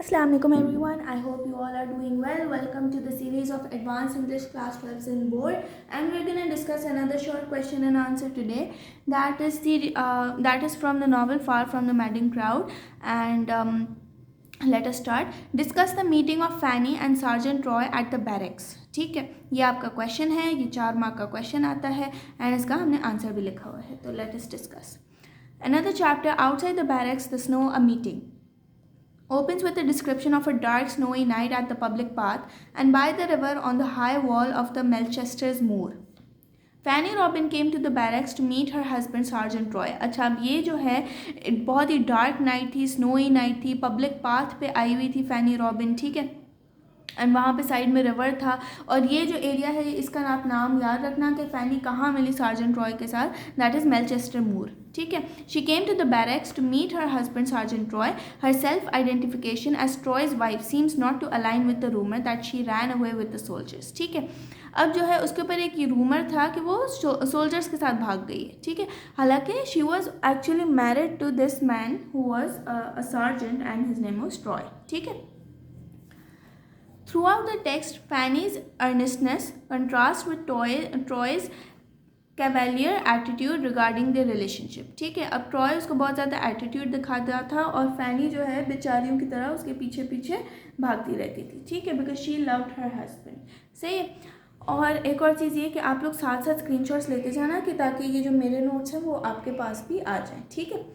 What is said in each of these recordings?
Assalamu alaikum everyone. I hope you all are doing well. Welcome to the series of Advanced English Class 12 in Board, and we're going to discuss another short question and answer today. That is from the novel Far from the Madding Crowd. And let us start. Discuss the meeting of Fanny and Sergeant Troy at the barracks. ठीक है, ये आपका question है, ये 4 mark का question आता है and इसका हमने आंसर भी लिखा हुआ है. तो let us discuss. Another chapter, outside the barracks, the snow, a meeting. Opens with a description of a dark snowy night at the public path and by the river on the high wall of the Melchester's moor. Fanny Robin came to the barracks to meet her husband Sergeant Troy. अच्छा, अब ये जो है बहुत ही dark night थी, snowy night थी, public path पे आई हुई थी फैनी रॉबिन, ठीक है, एंड वहाँ पे साइड में रिवर था. और ये जो एरिया है इसका आप नाम याद रखना कि फैनी कहाँ मिली सार्जेंट रॉय के साथ, दैट इज़ मेलचेस्टर मूर, ठीक है. She came to the barracks to meet her husband sergeant Roy. Her self identification as Troy's wife seems not to align with the rumour that she ran away with the soldiers, ठीक है. अब जो है उसके ऊपर एक ये rumour था कि वो सोल्जर्स के साथ भाग गई है, ठीक है. हालांकि she was actually married to this man who was a sergeant and his name was Troy, ठीक है. Throughout the text, Fanny's earnestness contrasts with Troy's cavalier attitude regarding their relationship, ठीक है. अब ट्रॉय उसको बहुत ज़्यादा एटीट्यूड दिखाता था और फैनी जो है बेचारियों की तरह उसके पीछे पीछे भागती रहती थी, ठीक है, because she loved her husband. सही है. और एक और चीज़ ये कि आप लोग साथ साथ स्क्रीनशॉट्स लेते जाना कि ताकि ये जो मेरे नोट्स हैं वो आपके पास भी आ जाएँ, ठीक है.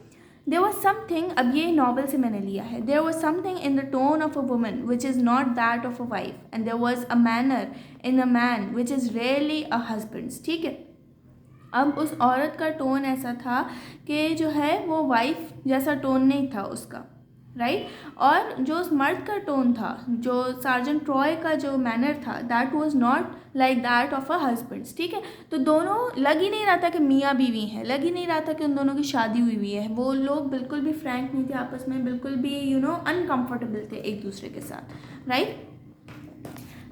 There was something, अब ये नॉवल से मैंने लिया है. There was something in the tone of a woman which is not that of a wife, and there was a manner in a man which is rarely a husband's, ठीक है. अब उस औरत का टोन ऐसा था कि जो है वो वाइफ जैसा टोन नहीं था उसका, राइट. और जो उस मर्द का टोन था, जो सार्जेंट ट्रॉय का जो मैनर था, that was not like that of a husbands, ठीक है. तो दोनों लग ही नहीं रहा था कि मियाँ बीवी हैं, लग ही नहीं रहा था कि उन दोनों की शादी हुई हुई है. वो लोग बिल्कुल भी फ्रैंक नहीं थे आपस में, बिल्कुल भी अनकम्फर्टेबल थे एक दूसरे के साथ, right.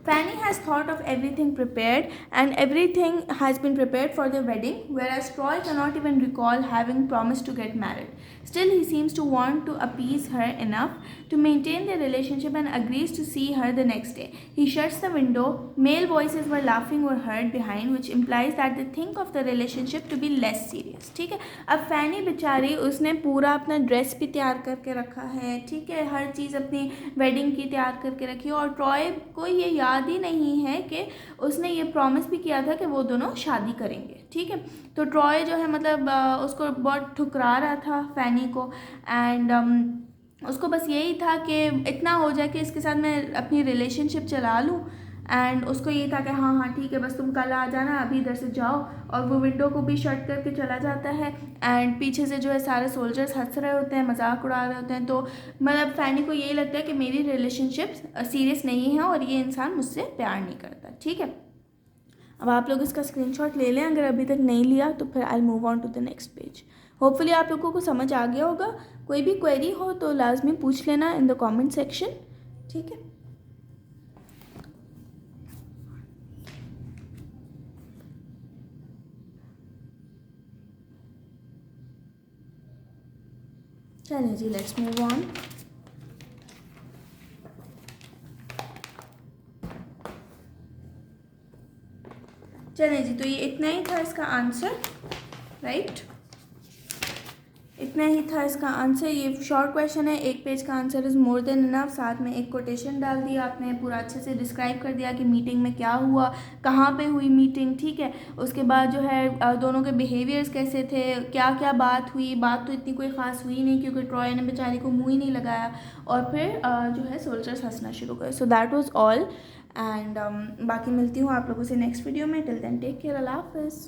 Fanny has thought of everything prepared and everything has been prepared for their wedding, whereas Troy cannot even recall having promised to get married. Still, he seems to want to appease her enough to maintain their relationship and agrees to see her the next day. He shuts the window. Male voices were laughing were heard behind, which implies that they think of the relationship to be less serious, ठीक है. अब फैनी बेचारी उसने पूरा अपना dress भी तैयार करके रखा है, ठीक है, हर चीज़ अपनी वेडिंग की तैयार करके रखी है और ट्रॉय को ये याद ही नहीं है कि उसने ये प्रॉमिस भी किया था कि वो दोनों शादी करेंगे, ठीक है. तो ट्रॉय जो है मतलब उसको बहुत ठुकरा रहा था फैनी को एंड उसको बस यही था कि इतना हो जाए कि इसके साथ मैं अपनी रिलेशनशिप चला लूँ. एंड उसको ये था कि हाँ हाँ ठीक है, बस तुम कल आ जाना, अभी इधर से जाओ. और वो विंडो को भी शट करके चला जाता है एंड पीछे से जो है सारे सोल्जर्स हंस रहे होते हैं, मजाक उड़ा रहे होते हैं. तो मतलब फैनी को यही लगता है कि मेरी रिलेशनशिप सीरियस नहीं है और ये इंसान मुझसे प्यार नहीं करता, ठीक है. अब आप लोग इसका स्क्रीनशॉट ले लें अगर अभी तक नहीं लिया, तो फिर I move on to the next page. Hopefully आप लोगों को समझ आ गया होगा. कोई भी क्वेरी हो तो लाजमी पूछ लेना इन द कमेंट सेक्शन, ठीक है. चलिए जी, लेट्स मूव ऑन. चलिए जी, तो ये इतना ही था इसका आंसर, राइट. इतना ही था इसका आंसर. ये शॉर्ट क्वेश्चन है, एक पेज का answer is more than enough. साथ में एक कोटेशन डाल दिया आपने, पूरा अच्छे से डिस्क्राइब कर दिया कि मीटिंग में क्या हुआ, कहाँ पे हुई मीटिंग, ठीक है. उसके बाद जो है दोनों के बिहेवियर्स कैसे थे, क्या क्या बात हुई. बात तो इतनी कोई ख़ास हुई नहीं क्योंकि ट्रॉय ने बेचारी को मुँह ही नहीं लगाया और फिर जो है सोल्जर्स हंसना शुरू करे. So that was all and बाकी मिलती हूँ आप लोगों से नेक्स्ट वीडियो में. टिल देन टेक केयर, अल्लाह हाफ़िज़.